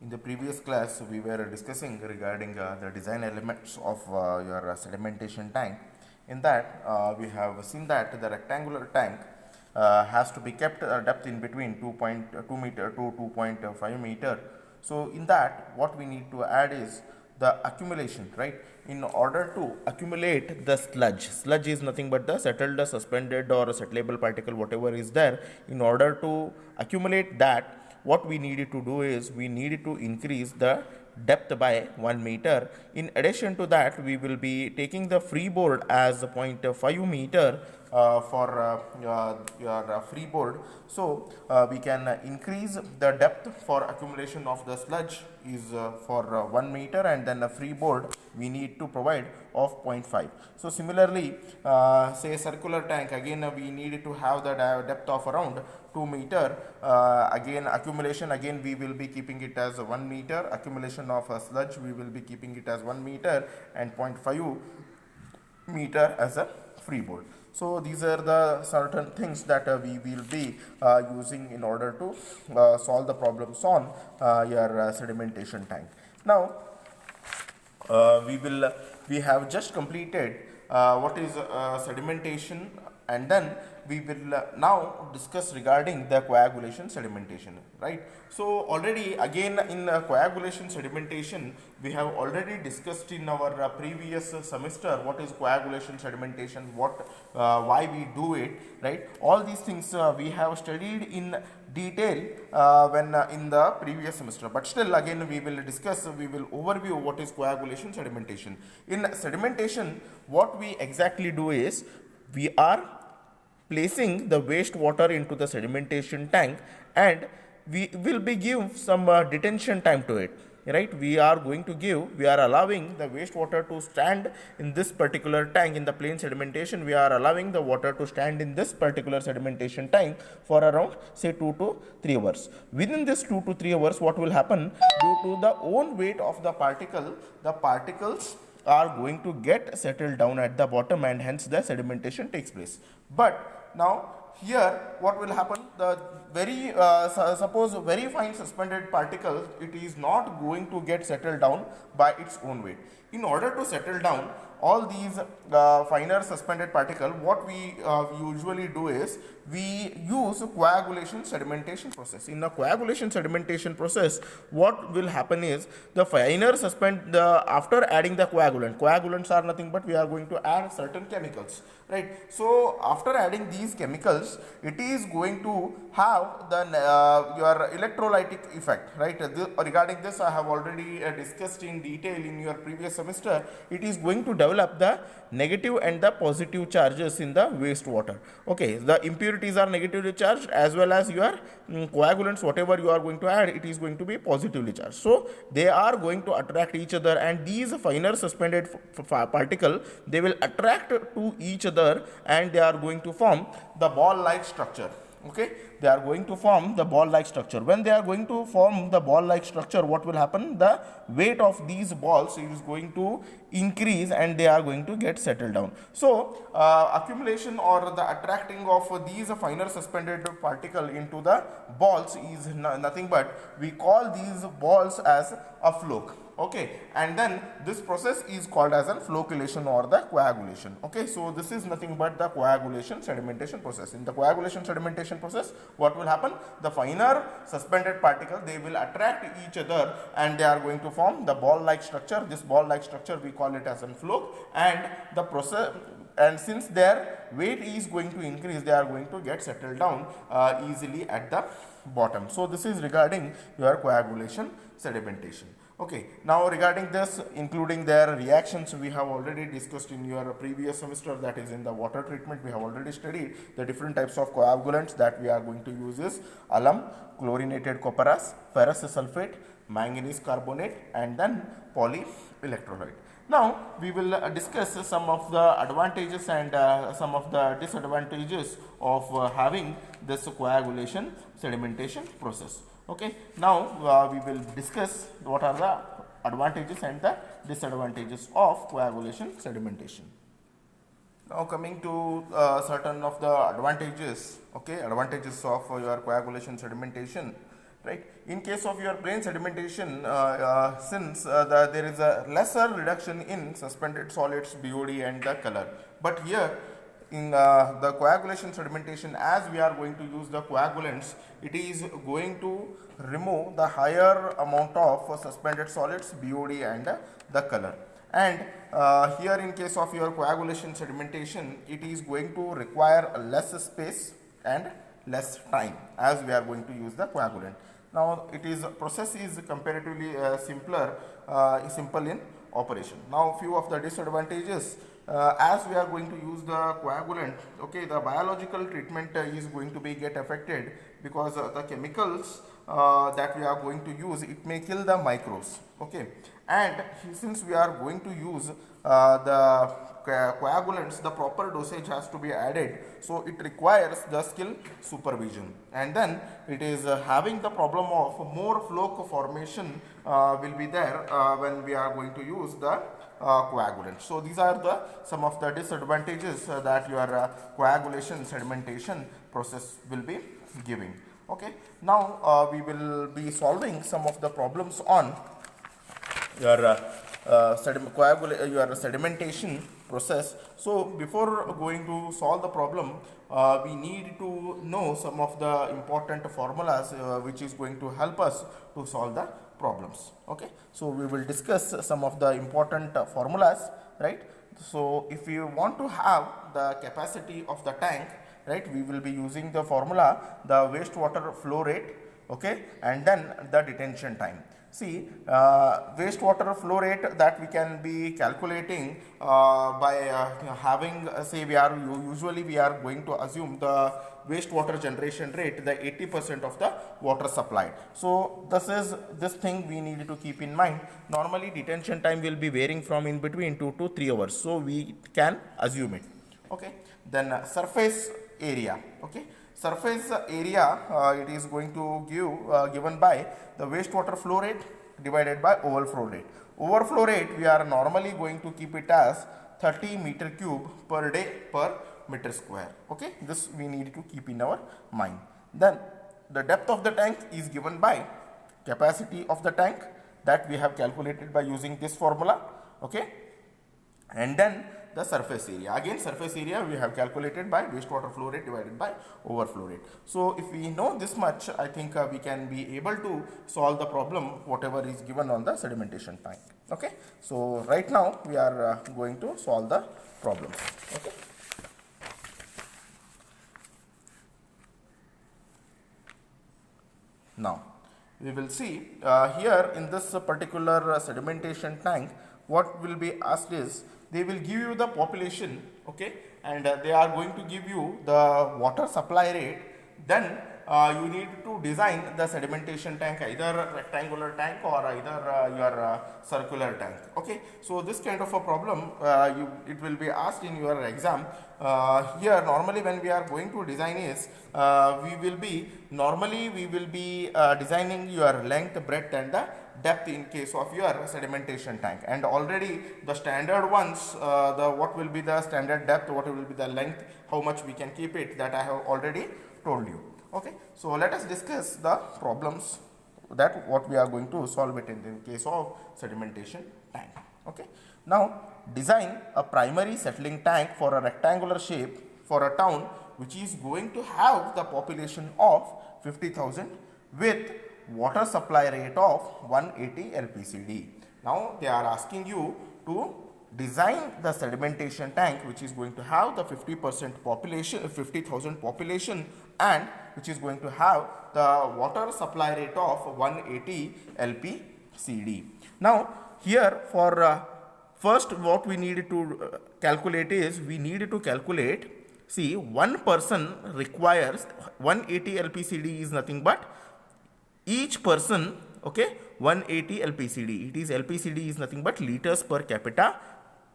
In the previous class, we were discussing regarding the design elements of your sedimentation tank. In that, we have seen that the rectangular tank has to be kept depth in between 2.2 meter to 2.5 meter. So, in that, what we need to add is the accumulation, right? In order to accumulate the sludge is nothing but the settled, suspended, or settleable particle, whatever is there. In order to accumulate that, what we needed to do is we needed to increase the depth by 1 meter. In addition to that, we will be taking the freeboard as 0.5 meter for your freeboard. So we can increase the depth for accumulation of the sludge is for 1 meter, and then a freeboard we need to provide of 0.5. So similarly, say circular tank, again we need to have the depth of around 2 meter. Again accumulation, again we will be keeping it as 1 meter. Accumulation of sludge, we will be keeping it as 1 meter, and 0.5 meter as a freeboard. So these are the certain things that we will be using in order to solve the problems on your sedimentation tank. Now we have just completed what is sedimentation, and then we will now discuss regarding the coagulation sedimentation, right? So already again in coagulation sedimentation, we have already discussed in our previous semester what is coagulation sedimentation, what why we do it, right? All these things we have studied in detail when in the previous semester, but still again we will discuss, we will overview what is coagulation sedimentation. In sedimentation, what we exactly do is we are placing the wastewater into the sedimentation tank, and we will be give some detention time to it, right? We are allowing the wastewater to stand in this particular tank. In the plain sedimentation, we are allowing the water to stand in this particular sedimentation tank for around say 2 to 3 hours. Within this 2 to 3 hours, what will happen, due to the own weight of the particles are going to get settled down at the bottom, and hence the sedimentation takes place. But now here what will happen, the very suppose very fine suspended particle, it is not going to get settled down by its own weight. In order to settle down all these finer suspended particle, what we usually do is we use coagulation sedimentation process. In the coagulation sedimentation process, what will happen is the finer after adding the coagulants are nothing but we are going to add certain chemicals, right? So after adding these chemicals, it is going to have the your electrolytic effect, right? Regarding this, I have already discussed in detail in your previous semester. It is going to develop the negative and the positive charges in the wastewater. Okay, the impurities are negatively charged, as well as your coagulants, whatever you are going to add, it is going to be positively charged. So they are going to attract each other, and these finer suspended particle, they will attract to each other, and they are going to form the ball like structure. Okay, they are going to form the ball like structure. When they are going to form the ball like structure, what will happen, the weight of these balls is going to increase, and they are going to get settled down. So accumulation or the attracting of these finer suspended particle into the balls is nothing but we call these balls as a floc. Okay, and then this process is called as a flocculation or the coagulation. Okay, so this is nothing but the coagulation sedimentation process. In the coagulation sedimentation process, what will happen, the finer suspended particle, they will attract each other, and they are going to form the ball like structure. This ball like structure, we call it as a floc, and the process, and since their weight is going to increase, they are going to get settled down easily at the bottom. So this is regarding your coagulation sedimentation. Okay, now regarding this, including their reactions, we have already discussed in your previous semester, that is in the water treatment. We have already studied the different types of coagulants that we are going to use is alum, chlorinated copperas, ferrous sulfate, manganese carbonate, and then polyelectrolyte. Now we will discuss some of the advantages and some of the disadvantages of having this coagulation sedimentation process. Okay, now we will discuss what are the advantages and the disadvantages of coagulation sedimentation. Now coming to certain of the advantages, okay, advantages of your coagulation sedimentation, right? In case of your plain sedimentation, since there is a lesser reduction in suspended solids, BOD and the color, but here in the coagulation sedimentation, as we are going to use the coagulants, it is going to remove the higher amount of suspended solids, BOD and the color. And here in case of your coagulation sedimentation, it is going to require less space and less time, as we are going to use the coagulant. Now it is process is comparatively simple in operation. Now few of the disadvantages, as we are going to use the coagulant, okay, the biological treatment is going to be get affected, because the chemicals that we are going to use, it may kill the microbes, okay. And since we are going to use the coagulants, the proper dosage has to be added, so it requires the skill supervision. And then it is having the problem of more flow formation will be there when we are going to use the coagulant. So these are the some of the disadvantages that your coagulation sedimentation process will be giving. Okay, now we will be solving some of the problems on your sedimentation process. So before going to solve the problem, we need to know some of the important formulas which is going to help us to solve the problems. Okay, so we will discuss some of the important formulas, right? So if you want to have the capacity of the tank, right, we will be using the formula, the wastewater flow rate, okay, and then the detention time. See, wastewater flow rate that we can be calculating by having, say, we are usually we are going to assume the wastewater generation rate, the 80% of the water supplied. So this thing we need to keep in mind. Normally detention time will be varying from in between 2 to 3 hours, so we can assume it. Okay, then surface area. Okay, surface area, it is going to give given by the wastewater flow rate divided by overflow rate. Overflow rate we are normally going to keep it as 30 meter cube per day per meter square. Okay, this we need to keep in our mind. Then the depth of the tank is given by capacity of the tank that we have calculated by using this formula. Okay, and then the surface area, again surface area we have calculated by wastewater flow rate divided by overflow rate. So if we know this much, I think we can be able to solve the problem whatever is given on the sedimentation tank. Okay, so right now we are going to solve the problems. Okay, now we will see here in this particular sedimentation tank, what will be asked is, they will give you the population, okay, and they are going to give you the water supply rate. Then you need to design the sedimentation tank, either rectangular tank or either your circular tank. Okay, so this kind of a problem it will be asked in your exam. Here normally when we are going to design is we will be designing your length, breadth and the depth in case of your sedimentation tank, and already the standard ones, what will be the standard depth, what will be the length, how much we can keep it, that I have already told you. Okay, so let us discuss the problems that what we are going to solve it in case of sedimentation tank. Okay, now design a primary settling tank for a rectangular shape for a town which is going to have the population of 50,000 with water supply rate of 180 LPCD. Now they are asking you to design the sedimentation tank which is going to have the 50% population, 50,000 population, and which is going to have the water supply rate of 180 LPCD. Now here for first what we need to calculate is, we need to calculate, see, one person requires 180 LPCD is nothing but each person, okay, 180 LPCD, it is LPCD is nothing but liters per capita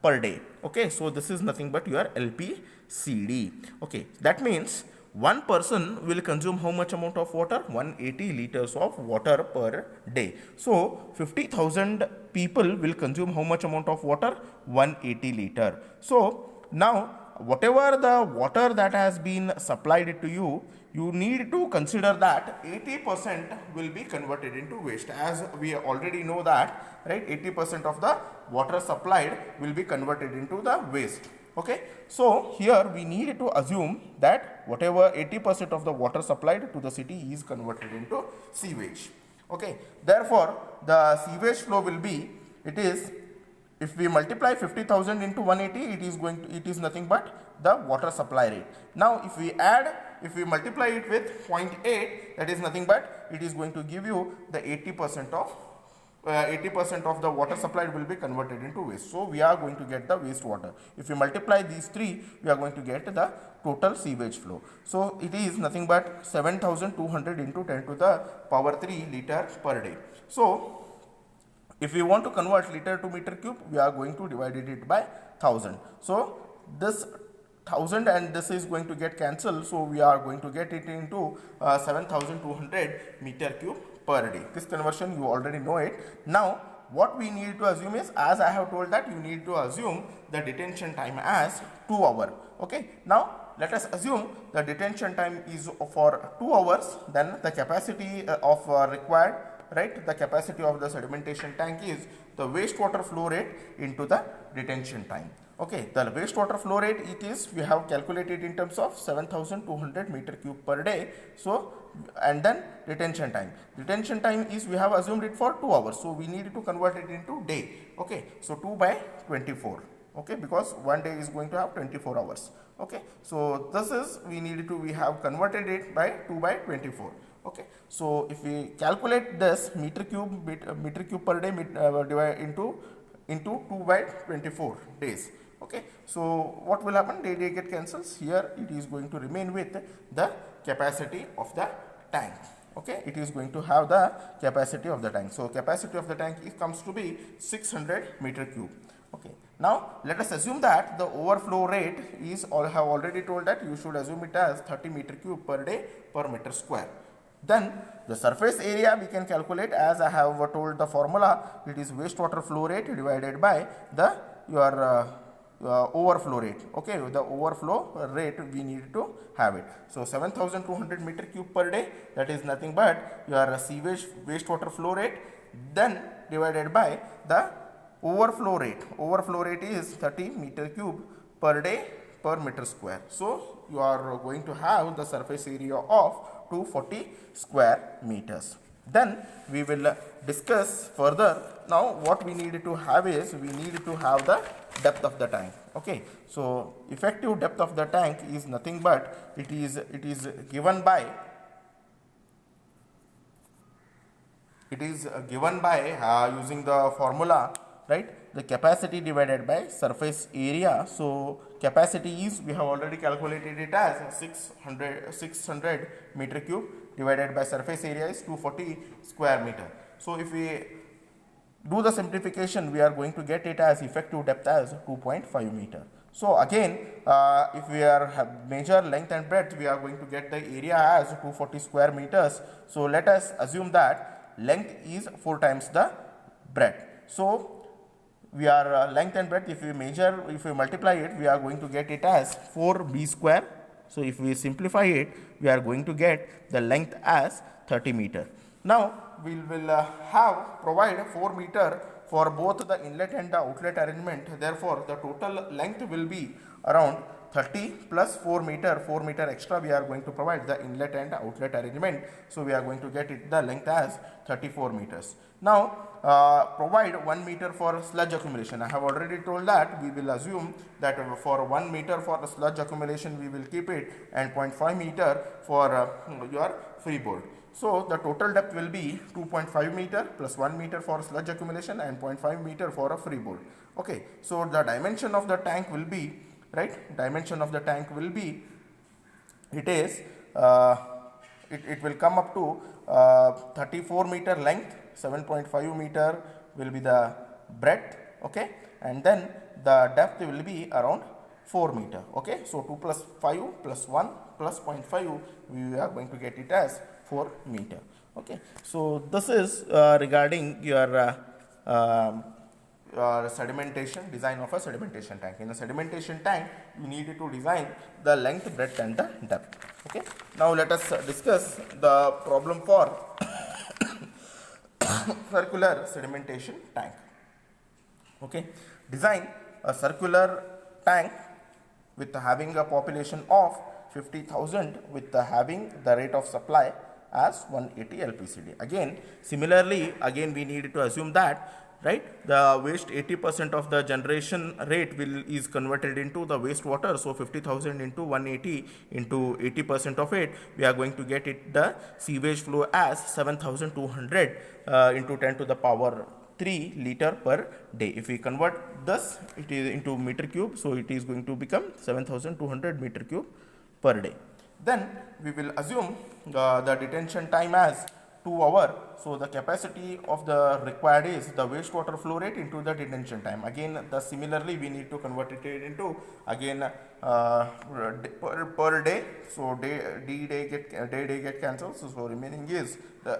per day. Okay, so this is nothing but your LPCD. Okay, that means one person will consume how much amount of water? 180 liters of water per day. So 50,000 people will consume how much amount of water? 180 liter. So now whatever the water that has been supplied to you, you need to consider that 80% will be converted into waste, as we already know that, right? 80% of the water supplied will be converted into the waste. Okay, so here we need to assume that whatever 80% of the water supplied to the city is converted into sewage. Okay, therefore the sewage flow will be, it is, if we multiply 50,000 into 180, it is nothing but the water supply rate. Now if we multiply it with 0.8, that is nothing but it is going to give you the 80% of the water supplied will be converted into waste. So we are going to get the wastewater. If we multiply these three, we are going to get the total sewage flow. So it is nothing but 7,200 into 10 to the power 3 liter per day. So if we want to convert liter to meter cube, we are going to divide it by 1000. So this 1000 and this is going to get cancelled. So we are going to get it into 7200 meter cube per day. This conversion you already know it. Now what we need to assume is, as I have told that you need to assume the detention time as 2 hours. Okay. Now let us assume the detention time is for 2 hours. Then the capacity of required, right, the capacity of the sedimentation tank is the wastewater flow rate into the detention time. Okay, the wastewater flow rate, it is, we have calculated in terms of 7200 meter cube per day. So and then detention time is, we have assumed it for 2 hours, so we need to convert it into day. Okay, so 2 by 24. Okay, because one day is going to have 24 hours. Okay, so this is, we have converted it by 2 by 24. Okay, so if we calculate this meter cube per day divide into 2 by 24 days. Okay, so what will happen? Day get cancels. Here it is going to remain with the capacity of the tank. Okay, it is going to have the capacity of the tank. So capacity of the tank comes to be 600 meter cube. Okay, now let us assume that the overflow rate is, I have already told that you should assume it as 30 meter cube per day per meter square. Then the surface area we can calculate, as I have told the formula, it is wastewater flow rate divided by the overflow rate. Okay, the overflow rate we need to have it. So 7200 meter cube per day, that is nothing but your sewage wastewater flow rate, then divided by the overflow rate. Overflow rate is 30 meter cube per day per meter square. So you are going to have the surface area of 240 square meters. Then we will discuss further. Now what we need to have is, we need to have the depth of the tank. Okay, so effective depth of the tank is nothing but it is given by using the formula, right, the capacity divided by surface area. So capacity is, we have already calculated it as 600 meter cube divided by surface area is 240 square meter. So if we do the simplification, we are going to get it as effective depth as 2.5 meter. So again, if we have measure length and breadth, we are going to get the area as 240 square meters. So let us assume that length is 4 times the breadth. So we are length and breadth, if we multiply it, we are going to get it as 4b square. So if we simplify it, we are going to get the length as 30 meter. Now we will provide 4 meter for both the inlet and the outlet arrangement. Therefore the total length will be around 30 plus 4 meter extra we are going to provide the inlet and outlet arrangement. So we are going to get it the length as 34 meters. Now provide 1 meter for sludge accumulation. I have already told that we will assume that for 1 meter for the sludge accumulation we will keep it, and 0.5 meter for your freeboard. So the total depth will be 2.5 meter plus 1 meter for sludge accumulation and 0.5 meter for a freeboard. Okay, so the dimension of the tank will be, right, dimension of the tank will be, it is it will come up to 34 meter length, 7.5 meter will be the breadth. Okay, and then the depth will be around 4 meter. Okay, so 2 plus 5 plus 1 plus 0.5, we are going to get it as 4 meter. Okay, so this is regarding your sedimentation, design of a sedimentation tank. In a sedimentation tank, you need to design the length, breadth and the depth. Okay. Now let us discuss the problem for circular sedimentation tank. Okay. Design a circular tank with having a population of 50,000 with having the rate of supply as 180 LPCD. Again, similarly, again we need to assume that, right, the waste 80% of the generation rate is converted into the wastewater. So 50,000 into 180 into 80% of it, we are going to get it the sewage flow as 7,200 into 10 to the power 3 liter per day. If we convert this, it is into meter cube, so it is going to become 7,200 meter cube per day. Then we will assume the detention time as 2 hours. So the capacity of the required is the wastewater flow rate into the detention time. Again, similarly we need to convert it into again per day. So day get cancelled. So remaining is the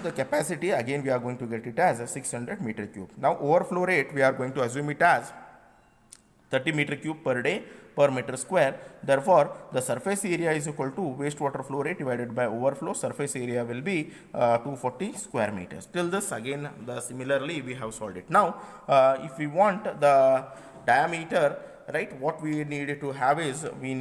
the capacity. Again we are going to get it as a 600 meter cube. Now overflow rate we are going to assume it as 30 meter cube per day per meter square. Therefore, the surface area is equal to wastewater flow rate divided by overflow. Surface area will be 240 square meters. Till this, again, similarly we have solved it. Now, if we want the diameter, right, what we need to have is we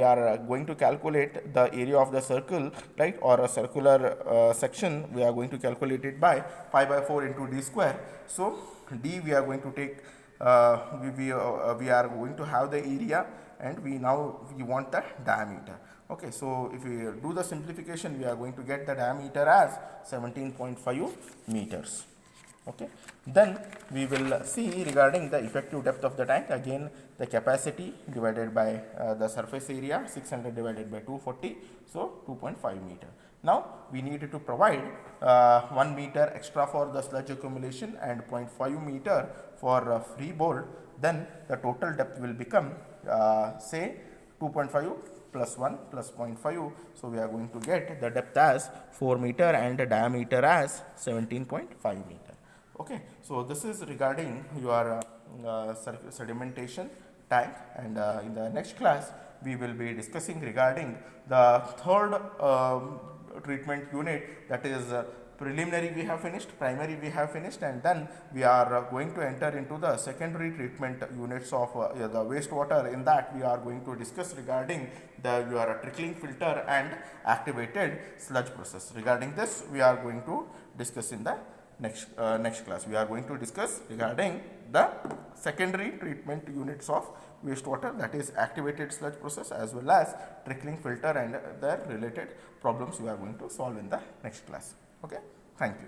are going to calculate the area of the circle, right, or a circular section. We are going to calculate it by pi by 4 into d square. So d we are going to take, we are going to have the area, and we want the diameter. Okay, so if we do the simplification, we are going to get the diameter as 17.5 meters. Okay, then we will see regarding the effective depth of the tank. Again, the capacity divided by the surface area, 600 divided by 240, so 2.5 meter. Now we need to provide 1 meter extra for the sludge accumulation and 0.5 meter for freeboard. Then the total depth will become say 2.5 plus 1 plus 0.5. So we are going to get the depth as 4 meter and the diameter as 17.5 meter. Okay, so this is regarding your sedimentation tank, and in the next class we will be discussing regarding the third treatment unit, that is preliminary we have finished, primary we have finished, and then we are going to enter into the secondary treatment units of the wastewater. In that we are going to discuss regarding your trickling filter and activated sludge process. Regarding this we are going to discuss in the next class. We are going to discuss regarding the secondary treatment units of wastewater, that is activated sludge process as well as trickling filter, and their related problems we are going to solve in the next class. Okay, thank you.